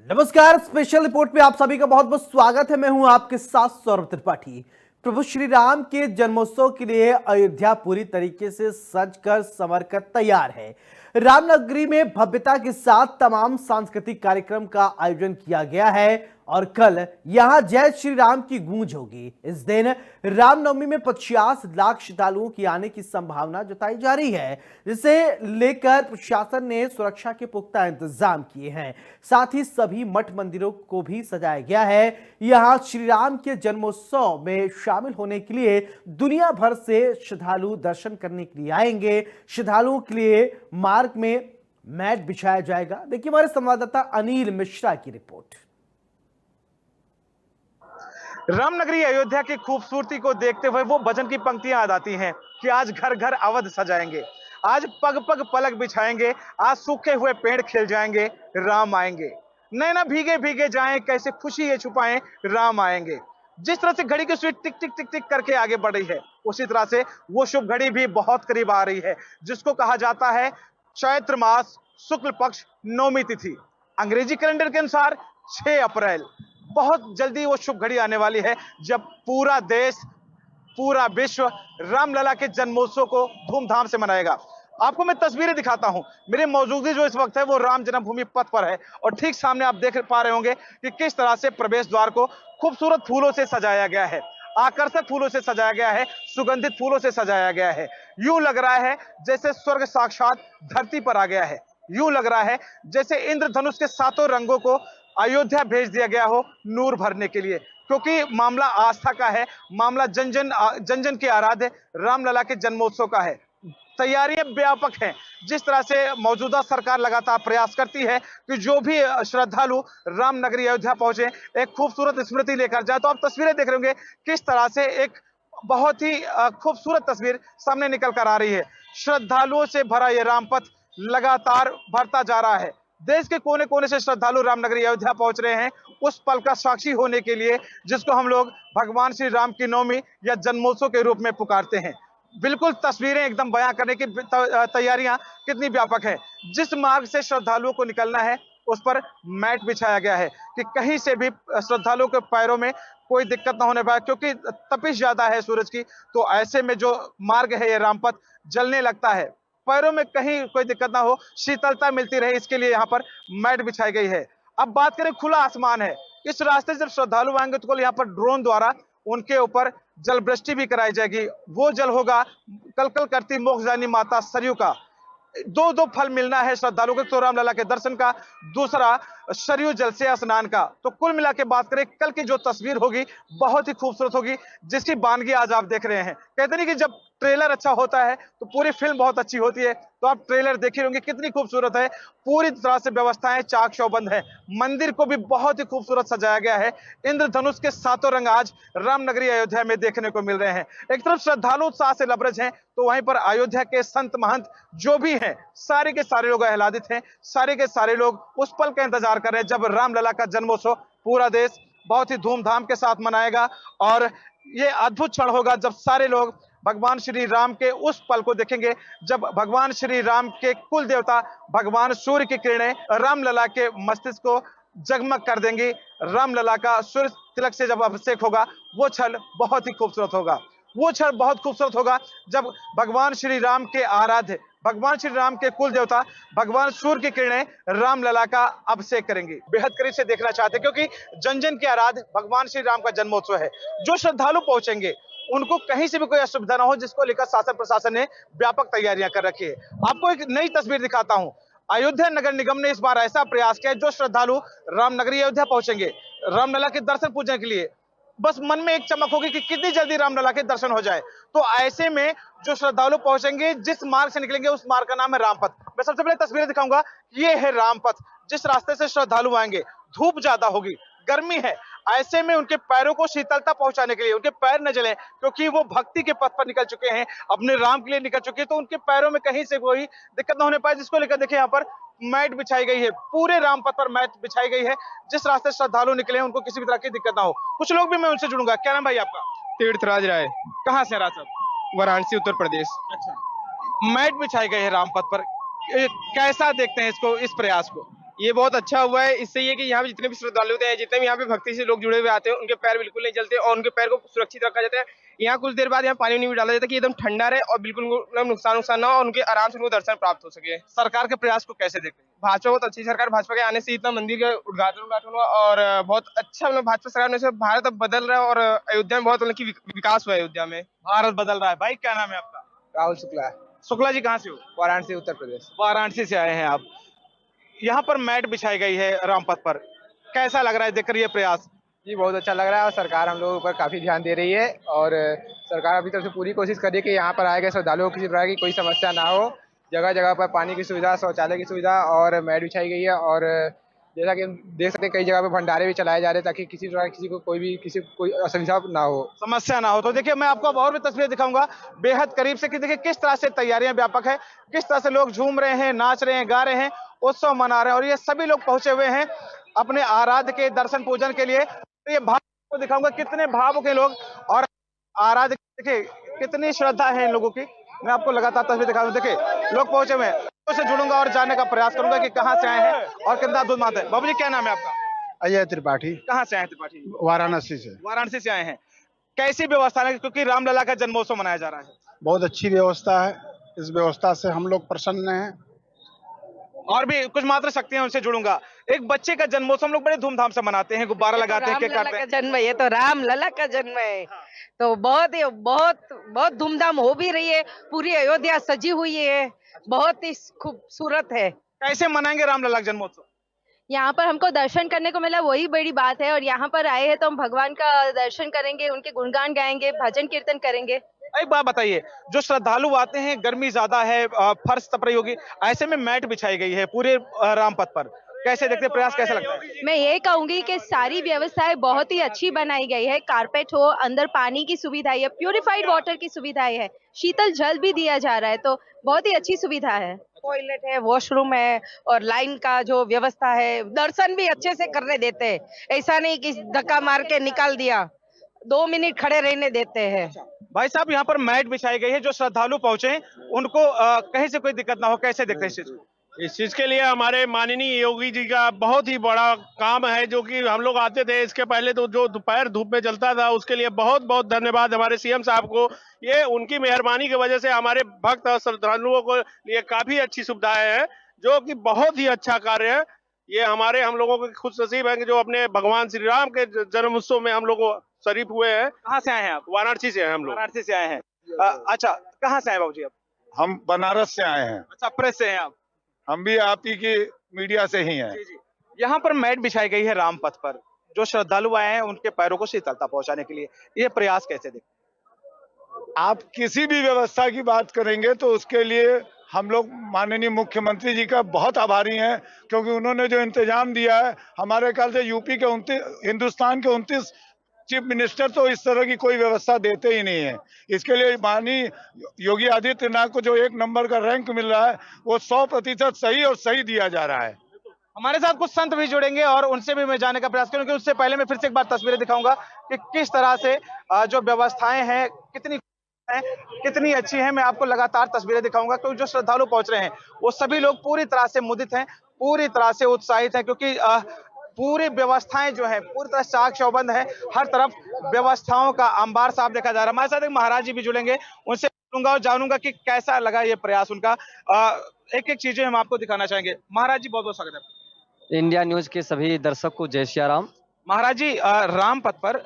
नमस्कार। Special report में आप सभी का बहुत बहुत स्वागत है। मैं हूं आपके साथ सौरभ त्रिपाठी। प्रभु श्री राम के जन्मोत्सव के लिए अयोध्या पूरी तरीके से सजकर संवरकर तैयार है। रामनगरी में भव्यता के साथ तमाम सांस्कृतिक कार्यक्रम का आयोजन किया गया है और कल यहां जय श्री राम की गूंज होगी। इस दिन रामनवमी में 50 लाख श्रद्धालुओं की आने की संभावना जताई जा रही है, जिसे लेकर प्रशासन ने सुरक्षा के पुख्ता इंतजाम किए हैं। साथ ही सभी मठ मंदिरों को भी सजाया गया है। यहां श्री राम के जन्मोत्सव में शामिल होने के लिए दुनिया भर से श्रद्धालु दर्शन करने के लिए आएंगे। श्रद्धालुओं के लिए मार्ग में मैट बिछाया जाएगा। देखिए हमारे संवाददाता अनिल मिश्रा की रिपोर्ट। रामनगरी अयोध्या की खूबसूरती को देखते हुए वो भजन की पंक्तियां याद आती हैं कि आज घर घर अवध सजाएंगे, आज पग पग पलक बिछाएंगे, आज सूखे हुए पेड़ खिल जाएंगे, राम आएंगे। नैना भीगे भीगे जाएं, कैसे खुशी ये छुपाएं, राम आएंगे। जिस तरह से घड़ी की सुई टिक टिक टिक टिक करके आगे बढ़ रही है, उसी तरह से वो शुभ घड़ी भी बहुत करीब आ रही है, जिसको कहा जाता है चैत्र मास शुक्ल पक्ष नौमी तिथि। अंग्रेजी कैलेंडर के अनुसार 6 अप्रैल। बहुत जल्दी वो शुभ घड़ी आने वाली है जब पूरा देश, पूरा विश्व रामलला के जन्मोत्सव को धूमधाम से मनाएगा। आपको मैं तस्वीरें दिखाता हूं। मेरी मौजूदगी जो इस वक्त है वो राम जन्मभूमि पथ पर है और ठीक सामने आप देख पा रहे होंगे कि किस तरह से प्रवेश द्वार को खूबसूरत फूलों से सजाया गया है, आकर्षक फूलों से सजाया गया है, सुगंधित फूलों से सजाया गया है। यूं लग रहा है जैसे स्वर्ग साक्षात धरती पर आ गया है। यूं लग रहा है जैसे इंद्रधनुष के 7 रंगों को अयोध्या भेज दिया गया हो नूर भरने के लिए, क्योंकि मामला आस्था का है, मामला जन जन के आराध्य रामलला के जन्मोत्सव का है। तैयारियां व्यापक हैं। जिस तरह से मौजूदा सरकार लगातार प्रयास करती है कि जो भी श्रद्धालु रामनगरी अयोध्या पहुंचे एक खूबसूरत स्मृति लेकर जाए। तो आप तस्वीरें देख रहे होंगे किस तरह से एक बहुत ही खूबसूरत तस्वीर सामने निकल कर आ रही है। श्रद्धालुओं से भरा यह रामपथ लगातार भरता जा रहा है। देश के कोने कोने से श्रद्धालु रामनगरी अयोध्या पहुंच रहे हैं उस पल का साक्षी होने के लिए जिसको हम लोग भगवान श्री राम की नवमी या जन्मोत्सव के रूप में पुकारते हैं। बिल्कुल तस्वीरें एकदम बयां करने की तैयारियां कितनी व्यापक है। जिस मार्ग से श्रद्धालुओं को निकलना है उस पर मैट बिछाया गया है कि कहीं से भी श्रद्धालुओं के पैरों में कोई दिक्कत ना होने पाए, क्योंकि तपिश ज्यादा है सूरज की। तो ऐसे में जो मार्ग है ये रामपथ जलने लगता है, पैरों में कहीं कोई दिक्कत ना हो, शीतलता मिलती रहे, इसके लिए यहाँ पर मैट बिछाई गई है। अब बात करें, खुला आसमान है। इस रास्ते से जब श्रद्धालु आएंगे तो यहाँ पर ड्रोन द्वारा उनके ऊपर जल वृष्टि भी कराई जाएगी। वो जल होगा कल कल करती मोक्षदायिनी माता सरयू का। दो फल मिलना है श्रद्धालुओं को, तो रामलला के दर्शन का, दूसरा सरयू जल से स्नान का। तो कुल मिला के बात करें, कल की जो तस्वीर होगी बहुत ही खूबसूरत होगी, जिसकी बानगी आज आप देख रहे हैं। कहते नहीं कि जब ट्रेलर अच्छा होता है तो पूरी फिल्म बहुत अच्छी होती है। तो आप ट्रेलर देखे होंगे कितनी खूबसूरत है। पूरी तरह से व्यवस्थाएं चाक चौबंद है। मंदिर को भी बहुत ही खूबसूरत सजाया गया है। इंद्रधनुष के 7 रंग आज रामनगरी अयोध्या में देखने को मिल रहे हैं। एक तरफ श्रद्धालु उत्साह से लबरेज हैं, तो वहीं पर अयोध्या के संत महंत जो भी हैं सारे के सारे लोग आह्लादित हैं। सारे के सारे लोग उस पल का इंतजार कर रहे हैं जब रामलला का जन्मोत्सव पूरा देश बहुत ही धूमधाम के साथ मनाएगा। और ये अद्भुत क्षण होगा जब सारे लोग भगवान श्री राम के उस पल को देखेंगे जब भगवान श्री राम के कुल देवता भगवान सूर्य की किरणें रामलला के मस्तिष्क को जगमग कर देंगी। रामलला का सूर्य तिलक से जब अभिषेक होगा वो क्षण बहुत ही खूबसूरत होगा। वो क्षण बहुत खूबसूरत होगा जब भगवान श्री राम के आराध्य, भगवान श्री राम के कुल देवता भगवान सूर्य की किरणें रामलला का अभिषेक करेंगी। बेहद करीब से देखना चाहते हैं क्योंकि जन जन के आराध्य भगवान श्री राम का जन्मोत्सव है। जो श्रद्धालु पहुंचेंगे उनको कहीं से भी कोई असुविधा ना हो, जिसको लेकर शासन प्रशासन ने व्यापक तैयारियां कर रखी है। आपको एक नई तस्वीर दिखाता हूं। अयोध्या नगर निगम ने इस बार ऐसा प्रयास किया, जो श्रद्धालु रामनगरी अयोध्या पहुंचेंगे रामलला के दर्शन पूजन के लिए, बस मन में एक चमक होगी कि कितनी जल्दी रामलला के दर्शन हो जाए। तो ऐसे में जो श्रद्धालु पहुंचेंगे, जिस मार्ग से निकलेंगे उस मार्ग का नाम है रामपथ। मैं सबसे पहले तस्वीरें दिखाऊंगा। ये है रामपथ। जिस रास्ते से श्रद्धालु आएंगे, धूप ज्यादा होगी, गर्मी है, ऐसे में उनके पैरों को शीतलता पहुंचाने के लिए, उनके पैर न जलें, क्योंकि वो भक्ति के पथ पर निकल चुके हैं, अपने राम के लिए निकल चुके हैं, तो उनके पैरों में कहीं से कोई दिक्कत ना होने पाए, जिसको लेकर देखिए यहाँ पर मैट बिछाई गई है। पूरे रामपथ पर मैट बिछाई गई है। जिस रास्ते श्रद्धालु निकले हैं उनको किसी भी तरह की दिक्कत ना हो। कुछ लोग भी मैं उनसे जुड़ूंगा। क्या नाम भाई आपका? तीर्थराज राय, कहाँ से राज साहब? वाराणसी, उत्तर प्रदेश। अच्छा, मैट बिछाई गई है रामपथ पर, कैसा देखते हैं इसको, इस प्रयास को? ये बहुत अच्छा हुआ है। इससे ये कि यहाँ पे जितने भी श्रद्धालु होते हैं, जितने भी यहाँ पे भक्ति से लोग जुड़े हुए आते हैं, उनके पैर बिल्कुल नहीं जलते और उनके पैर को सुरक्षित रखा जाता है। यहाँ कुछ देर बाद यहाँ पानी नहीं भी डाला जाता कि एकदम ठंडा रहे और बिल्कुल उनको नुकसान ना हो और उनके आराम से उनको दर्शन प्राप्त हो सके। सरकार के प्रयास को कैसे देखते हैं? भाजपा बहुत अच्छी सरकार, भाजपा के आने से इतना मंदिर का उद्घाटन हुआ और बहुत अच्छा मतलब भाजपा सरकार ने से भारत अब बदल रहा है और अयोध्या में बहुत मतलब की विकास हुआ है अयोध्या में। भारत बदल रहा है। भाई क्या नाम है आपका? राहुल शुक्ला, शुक्ला जी कहाँ से हो? वाराणसी, उत्तर प्रदेश। वाराणसी से आए हैं आप। यहाँ पर मैट बिछाई गई है रामपथ पर, कैसा लग रहा है देखकर ये प्रयास? जी बहुत अच्छा लग रहा है और सरकार हम लोगों पर काफी ध्यान दे रही है और सरकार अपनी तरफ से पूरी कोशिश कर रही है कि यहाँ पर आए गए श्रद्धालुओं को किसी प्रकार की कोई समस्या ना हो। जगह जगह पर पानी की सुविधा, शौचालय की सुविधा और मैट बिछाई गई है और जैसा कि हम देख सकते हैं कई जगह पे भंडारे भी चलाए जा रहे हैं ताकि किसी प्रकार किसी को कोई असुविधा ना हो, समस्या ना हो। तो देखिए मैं आपको अब और भी तस्वीरें दिखाऊंगा बेहद करीब से कि देखिए किस तरह से तैयारियां व्यापक है, किस तरह से लोग झूम रहे हैं, नाच रहे हैं, गा रहे हैं, उत्सव मना रहे हैं और ये सभी लोग पहुंचे हुए हैं अपने आराध्य के दर्शन पूजन के लिए। तो ये भाव को दिखाऊंगा कितने भावुक हैं लोग और आराध्य देखिए कितनी श्रद्धा है इन लोगों की। मैं आपको लगातार तस्वीर दिखा रहा हूं। देखिए लोग पहुंचे हुए हैं, से जुड़ूंगा और जानने का प्रयास करूंगा कि कहां से आए हैं और कितना दूध मानते हैं। बाबू जी क्या नाम है आपका? अजय त्रिपाठी, कहां से आए हैं त्रिपाठी? वाराणसी से। वाराणसी से आए हैं। कैसी व्यवस्था है क्योंकि रामलला का जन्मोत्सव मनाया जा रहा है? बहुत अच्छी व्यवस्था है, इस व्यवस्था से हम लोग प्रसन्न हैं। और भी कुछ मात्र शक्तियां उनसे जुड़ूंगा। एक बच्चे का जन्मोत्सव हम लोग बड़े धूमधाम से मनाते हैं, गुब्बारा लगाते हैं, केक काटते हैं। जन्म है, ये तो राम लला का जन्म है। तो बहुत धूमधाम हो भी रही है, पूरी अयोध्या सजी हुई है, बहुत ही खूबसूरत है। कैसे मनाएंगे रामलला का जन्मोत्सव? यहाँ पर हमको दर्शन करने को मिला, वही बड़ी बात है। और यहाँ पर आए हैं तो हम भगवान का दर्शन करेंगे, उनके गुणगान गाएंगे, भजन कीर्तन करेंगे। एक बात बताइए, जो श्रद्धालु आते हैं, गर्मी ज्यादा है, फर्श तप रही होगी, ऐसे में मैट बिछाई गई है पूरे रामपथ पर, कैसे देखते हैं, प्रयास कैसा लगता है? मैं ये कहूंगी कि सारी व्यवस्थाएं बहुत ही अच्छी बनाई गई है। कारपेट हो, अंदर पानी की सुविधा है, प्यूरिफाइड वाटर की सुविधाएं है, शीतल जल भी दिया जा रहा है, तो बहुत ही अच्छी सुविधा है। टॉयलेट है, वॉशरूम है और लाइन का जो व्यवस्था है, दर्शन भी अच्छे से करने देते हैं। ऐसा नहीं कि धक्का मार के निकाल दिया, 2 मिनट खड़े रहने देते हैं। भाई साहब यहाँ पर मैट बिछाई गई है, जो श्रद्धालु पहुंचे उनको कहीं से कोई दिक्कत ना हो, कैसे देखते हैं इस चीज को? इस चीज के लिए हमारे माननीय योगी जी का बहुत ही बड़ा काम है, जो कि हम लोग आते थे इसके पहले तो जो दोपहर धूप में जलता था, उसके लिए बहुत बहुत धन्यवाद हमारे सीएम साहब को। ये उनकी मेहरबानी की वजह से हमारे भक्त और श्रद्धालुओं को लिए काफी अच्छी सुविधाएं हैं, जो कि बहुत ही अच्छा कार्य है। ये हम लोगों को खुश नसीब है कि जो अपने भगवान श्री राम के जन्म उत्सव में हम लोग शरीफ हुए हैं। कहाँ से आए हैं आप? वाराणसी से हैं हम लोग। वाराणसी से आए हैं। अच्छा, कहाँ से आए बाबू जी आप? हम बनारस से आए हैं। अच्छा, प्रेस से हैं आप? हम भी आप ही की मीडिया से ही हैं। जी जी। यहाँ पर मैट बिछाई गई है रामपथ पर, जो श्रद्धालु आए हैं उनके पैरों को शीतलता पहुंचाने के लिए, ये प्रयास कैसे देखते हैं? आप किसी भी व्यवस्था की बात करेंगे तो उसके लिए हम लोग माननीय मुख्यमंत्री जी का बहुत आभारी हैं, क्योंकि उन्होंने जो इंतजाम दिया है, हमारे ख्याल से यूपी के 29 हिंदुस्तान के 29 चीफ मिनिस्टर तो इस तरह की कोई व्यवस्था देते ही नहीं है। इसके लिए माननीय योगी आदित्यनाथ को जो 1 नंबर का रैंक मिल रहा है, वो 100% सही और सही दिया जा रहा है। हमारे साथ कुछ संत भी जुड़ेंगे और उनसे भी मैं जानने का प्रयास करूंगा। उससे पहले मैं फिर से एक बार तस्वीरें दिखाऊंगा कि किस तरह से जो व्यवस्थाएं हैं कितनी अच्छी है। मैं आपको लगातार तस्वीरें दिखाऊंगा क्योंकि जो श्रद्धालु पहुंच रहे हैं वो सभी लोग पूरी तरह से मुदित हैं, पूरी तरह से उत्साहित हैं, क्योंकि पूरी व्यवस्थाएं जो है पूरी तरह चाक चौबंद है, हर तरफ व्यवस्थाओं का अंबार साफ देखा जा रहा है। हमारे साथ एक महाराज जी भी जुड़ेंगे, उनसे पूछूंगा और जानूंगा कि कैसा लगा ये प्रयास उनका। एक एक चीजें हम आपको दिखाना चाहेंगे। महाराज जी बहुत बहुत स्वागत है। इंडिया न्यूज के सभी दर्शक को जय श्री राम। महाराज जी, रामपथ पर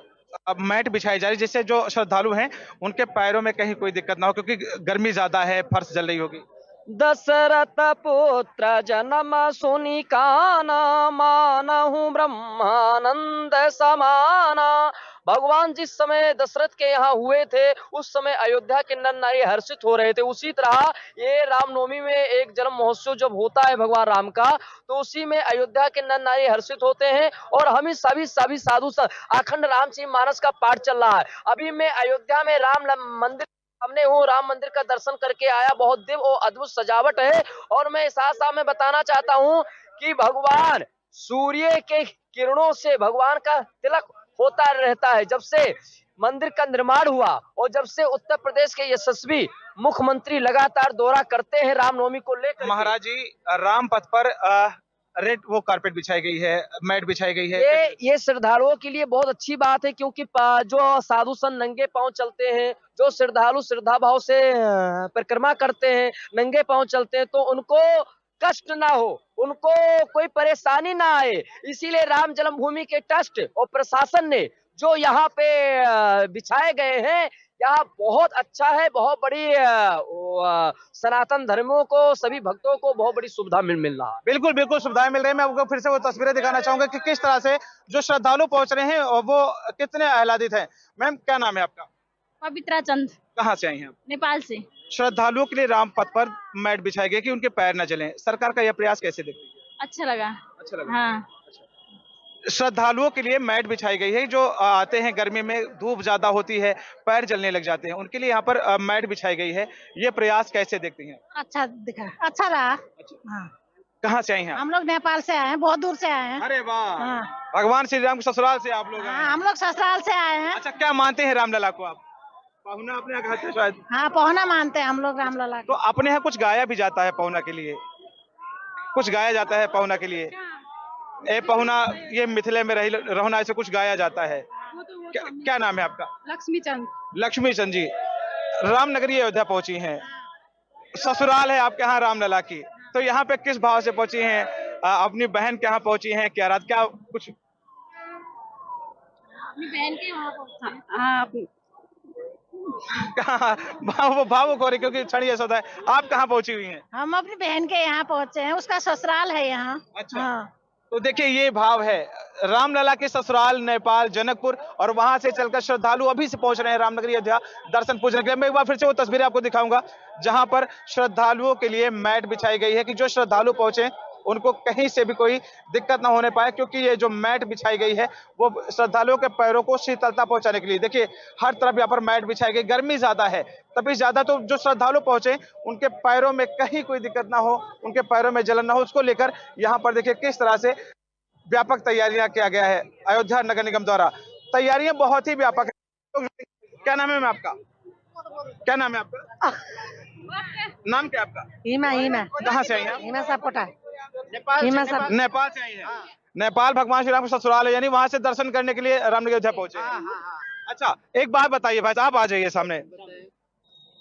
अब मैट बिछाई जा रही है, जिससे जो श्रद्धालु हैं उनके पैरों में कहीं कोई दिक्कत ना हो, क्योंकि गर्मी ज्यादा है, फर्श जल रही होगी। दशरथ पुत्र जन्म सुनि काना, मानहु ब्रह्मानंद समाना। भगवान जिस समय दशरथ के यहाँ हुए थे, उस समय अयोध्या के नर नारी हर्षित हो रहे थे। उसी तरह ये रामनवमी में एक जन्म महोत्सव जब होता है भगवान राम का, तो उसी में अयोध्या के नर नारी हर्षित होते हैं। और हम सभी साधु अखंड राम जी मानस का पाठ चल रहा है। अभी मैं अयोध्या में राम मंदिर हमने हूँ, राम मंदिर का दर्शन करके आया। बहुत दिव्य और अद्भुत सजावट है। और मैं साथ में बताना चाहता हूँ कि भगवान सूर्य के किरणों से भगवान का तिलक होता रहता है। जब से मंदिर का निर्माण हुआ और जब से उत्तर प्रदेश के यशस्वी मुख्यमंत्री लगातार दौरा करते हैं रामनवमी को लेकर। महाराज जी, रामपथ पर रेड वो कारपेट बिछाई गई है, मैट बिछाई गई है। ये श्रद्धालुओं के लिए बहुत अच्छी बात है, क्योंकि जो साधु संत नंगे पांव चलते हैं, जो श्रद्धालु श्रद्धा भाव से परिक्रमा करते हैं, नंगे पांव चलते हैं, तो उनको कष्ट ना हो, उनको कोई परेशानी ना आए, इसीलिए राम जन्मभूमि के ट्रस्ट और प्रशासन ने जो यहाँ पे बिछाए गए हैं, यहाँ बहुत अच्छा है। बहुत बड़ी सनातन धर्मों को, सभी भक्तों को बहुत बड़ी सुविधा मिल रहा है। बिल्कुल बिल्कुल सुविधाएं मिल रही है। मैं आपको फिर से वो तस्वीरें दिखाना चाहूंगा कि किस तरह से जो श्रद्धालु पहुंच रहे हैं और वो कितने आह्लादित हैं। मैम, क्या नाम है आपका? पवित्रा चंद, कहाँ से आई हैं आप? नेपाल से। श्रद्धालुओं के लिए राम पथ पर मैट बिछाई गई कि उनके पैर न जलें, सरकार का यह प्रयास कैसे देखती है? अच्छा लगा। अच्छा लगा। हाँ, श्रद्धालुओं के लिए मैट बिछाई गई है, जो आते हैं गर्मी में, धूप ज्यादा होती है, पैर जलने लग जाते हैं, उनके लिए यहाँ पर मैट बिछाई गई है। ये प्रयास कैसे देखती हैं? अच्छा दिखा, अच्छा रहा। हाँ, कहाँ से आई हैं आप? हम लोग नेपाल से आए हैं, बहुत दूर से आए हैं। अरे वाह, हाँ, भगवान श्री राम के ससुराल से आप लोग आए हाँ, हैं। हम लोग ससुराल से आए हैं। अच्छा, क्या मानते हैं रामलला को आप? पहुना अपने यहाँ कहते हैं शायद। हाँ, पहुना मानते हैं हम लोग रामलला तो अपने यहाँ कुछ गाया भी जाता है पहुना के लिए, कुछ गाया जाता है पहुना के लिए। ए पहुना, ये मिथिले में रहना, ऐसे कुछ गाया जाता है। क्या नाम है आपका? लक्ष्मी चंद। लक्ष्मी चंद जी, रामनगरी अयोध्या पहुंची हैं, ससुराल है आपके यहाँ रामलला की, तो यहाँ पे किस भाव से पहुंची हैं? अपनी बहन के यहाँ पहुंची हैं, क्या रात क्या कुछ? अपनी बहन के वहाँ पहुंचा। हाँ, भावुक हो रही, क्योंकि क्षण ऐसा होता है। आप कहाँ पहुंची हुई हैं? हम अपनी बहन के यहाँ पहुंचे हैं, उसका ससुराल है यहाँ। अच्छा। हाँ। तो देखिए, ये भाव है रामलला के ससुराल नेपाल जनकपुर, और वहां से चलकर श्रद्धालु अभी से पहुंच रहे हैं रामनगरी अयोध्या दर्शन पूजन के लिए। मैं एक बार फिर से वो तस्वीरें आपको दिखाऊंगा जहां पर श्रद्धालुओं के लिए मैट बिछाई गई है कि जो श्रद्धालु पहुंचे उनको कहीं से भी कोई दिक्कत ना होने पाए, क्योंकि ये जो मैट बिछाई गई है वो श्रद्धालुओं के पैरों को शीतलता पहुंचाने के लिए। देखिए, हर तरफ यहाँ पर मैट बिछाई गई, गर्मी ज्यादा है, तभी ज्यादा, तो जो श्रद्धालु पहुंचे उनके पैरों में कहीं कोई दिक्कत ना हो, उनके पैरों में जलन ना हो, उसको लेकर यहाँ पर देखिए किस तरह से व्यापक तैयारियां किया गया है अयोध्या नगर निगम द्वारा। तैयारियां बहुत ही व्यापक है। क्या नाम है मैम आपका? क्या नाम है आपका? नाम क्या आपका? हीमा। कहाँ से आई हैं? हीमा सापोटा। नेपाल से आई हैं। नेपाल भगवान श्री राम का ससुराल है, यानी वहां से दर्शन करने के लिए रामनगरी अयोध्या पहुंचे। अच्छा, एक बात बताइए भाई, आप आ जाइए सामने,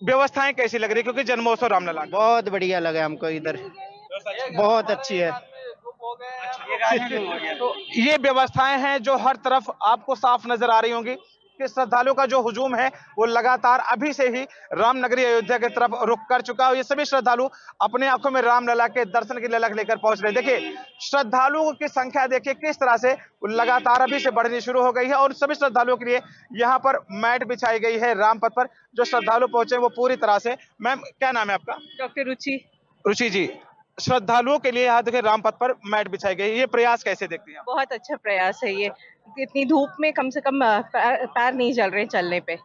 व्यवस्थाएं कैसी लग रही है? क्योंकि जन्मोत्सव रामलला बहुत बढ़िया लगा हमको, इधर बहुत अच्छी है। तो ये व्यवस्थाएं हैं जो हर तरफ आपको साफ नजर आ रही होंगी कि श्रद्धालुओं का जो हुजूम है वो लगातार अभी से ही रामनगरी अयोध्या की तरफ रुख कर चुका है। ये सभी श्रद्धालु अपने आंखों में रामलला के दर्शन की ललक लेकर पहुंच रहे हैं। देखिए, श्रद्धालुओं की संख्या देखिए किस तरह से लगातार अभी से बढ़नी शुरू हो गई है, और सभी श्रद्धालुओं के लिए यहाँ पर मैट बिछाई गई है रामपथ पर। जो श्रद्धालु पहुंचे वो पूरी तरह से। मैम, क्या नाम है आपका? डॉक्टर रुचि। रुचि जी, श्रद्धालुओं के लिए यहाँ देखिए रामपथ पर मैट बिछाई गई, ये प्रयास कैसे देखती हैं आप? बहुत अच्छा प्रयास है ये, इतनी धूप में कम से कम पैर नहीं जल रहे चलने पे।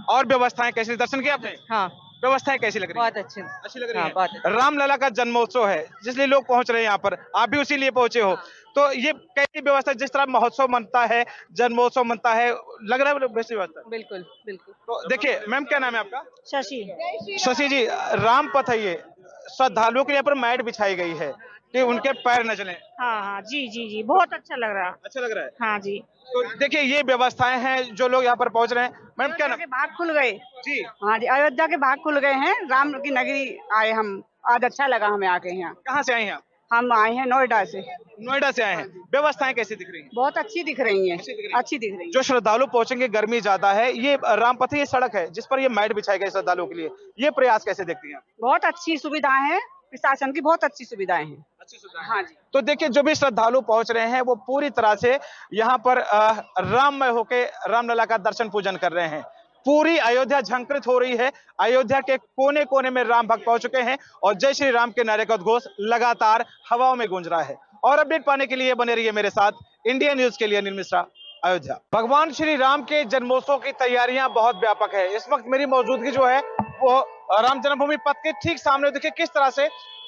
और व्यवस्थाएं कैसी, दर्शन किया आपने? हाँ, व्यवस्थाएं कैसी लग रही है? बहुत अच्छी लग रही हाँ, है। बहुत अच्छी। रामलला का जन्मोत्सव है, जिसलिए लोग पहुंच रहे हैं यहाँ पर, आप भी उसी लिए पहुंचे हो, तो ये कैसी व्यवस्था, जिस तरह महोत्सव मनता है, जन्मोत्सव मनता है, लग रहा है वैसी व्यवस्था? बिल्कुल बिल्कुल। तो देखिए मैम, क्या नाम है आपका? शशि। शशि जी, रामपथ है ये, श्रद्धालुओं के लिए पर मैट बिछाई गई है कि उनके पैर न जलें। हाँ, जी, बहुत अच्छा लग रहा है। अच्छा लग रहा है। हाँ जी। तो देखिए, ये व्यवस्थाएं हैं जो लोग यहाँ पर पहुंच रहे हैं। मैम, क्या नाम? भाग खुल गए जी, हाँ जी, अयोध्या के भाग खुल गए हैं, राम की नगरी आए हम, आज अच्छा लगा हमें आके यहाँ। कहाँ से आए हैं आप? हम आए हैं नोएडा से। नोएडा से आए हैं। व्यवस्थाएं कैसी दिख रही हैं? बहुत अच्छी दिख रही हैं, अच्छी दिख रही हैं। जो श्रद्धालु पहुंचेंगे, गर्मी ज्यादा है, ये रामपथ ये सड़क है जिस पर ये मैट बिछाई गई श्रद्धालुओं के लिए, ये प्रयास कैसे देखती हैं? बहुत अच्छी सुविधाएं हैं, प्रशासन की बहुत अच्छी सुविधाएं हैं। अच्छी सुविधाएं। हाँ जी। तो देखिए, जो भी श्रद्धालु पहुंच रहे हैं वो पूरी तरह से यहाँ पर राममय होके रामलला का दर्शन पूजन कर रहे हैं। पूरी अयोध्या झंकृत हो रही है, अयोध्या के कोने कोने में राम भक्त पहुंच चुके हैं, और जय श्री राम के नारे का उद्घोष लगातार हवाओं में गूंज रहा है। और अपडेट पाने के लिए बने रहिए मेरे साथ, इंडिया न्यूज के लिए अनिल मिश्रा, अयोध्या। भगवान श्री राम के जन्मोत्सव की तैयारियां बहुत व्यापक है। इस वक्त मेरी मौजूदगी जो है वो राम जन्मभूमि पथ के ठीक सामने, देखिए किस तरह से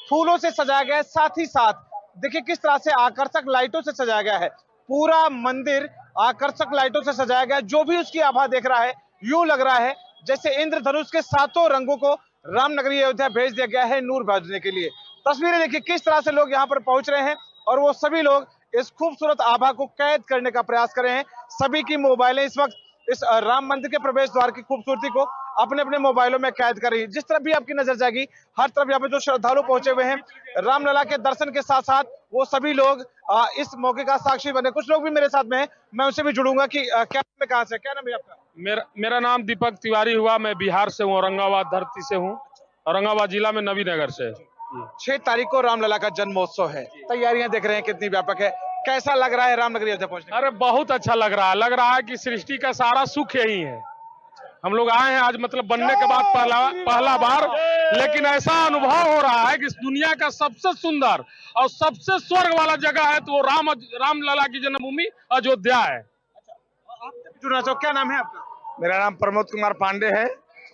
फूलों से सजाया गया है, साथ ही साथ देखिए किस तरह से आकर्षक लाइटों से सजाया गया है। पूरा मंदिर आकर्षक लाइटों से सजाया गया है। जो भी उसकी आभा देख रहा है, यूं लग रहा है जैसे इंद्रधनुष के 7 रंगों को रामनगरी अयोध्या भेज दिया गया है नूर भेजने के लिए। तस्वीरें देखिए किस तरह से लोग यहाँ पर पहुंच रहे हैं, और वो सभी लोग इस खूबसूरत आभा को कैद करने का प्रयास कर रहे हैं। सभी की मोबाइलें इस वक्त इस राम मंदिर के प्रवेश द्वार की खूबसूरती को अपने अपने मोबाइलों में कैद कर रही है। जिस तरफ भी आपकी नजर जाएगी, हर तरफ यहाँ पे जो श्रद्धालु पहुंचे हुए हैं रामलला के दर्शन के साथ साथ, वो सभी लोग इस मौके का साक्षी बने। कुछ लोग भी मेरे साथ में हैं, मैं उनसे भी जुड़ूंगा कि क्या में कहां से, क्या नाम है आपका? मेरा नाम दीपक तिवारी हुआ। मैं बिहार से हूँ, औरंगाबाद धरती से हूँ, औरंगाबाद जिला में नवीनगर से। 6 तारीख को रामलला का जन्मोत्सव है, तैयारियां देख रहे हैं कितनी व्यापक है। कैसा लग रहा है रामनगरी अयोध्या पहुंचने? अरे बहुत अच्छा लग रहा है कि सृष्टि का सारा सुख यही है। हम लोग आए हैं आज, मतलब बनने के बाद पहला बार, लेकिन ऐसा अनुभव हो रहा है कि इस दुनिया का सबसे सुंदर और सबसे स्वर्ग वाला जगह है तो वो रामलला की जन्मभूमि अयोध्या है। जुड़ना चाहो, क्या नाम है आपका? मेरा नाम प्रमोद कुमार पांडे है,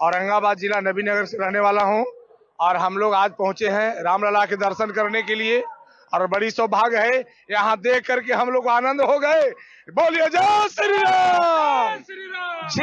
औरंगाबाद जिला नबीनगर से रहने वाला हूं, और हम लोग आज पहुंचे हैं रामलला के दर्शन करने के लिए, और बड़ी सौभाग्य है यहाँ देख करके हम लोग आनंद हो गए। बोलिए जय श्री राम।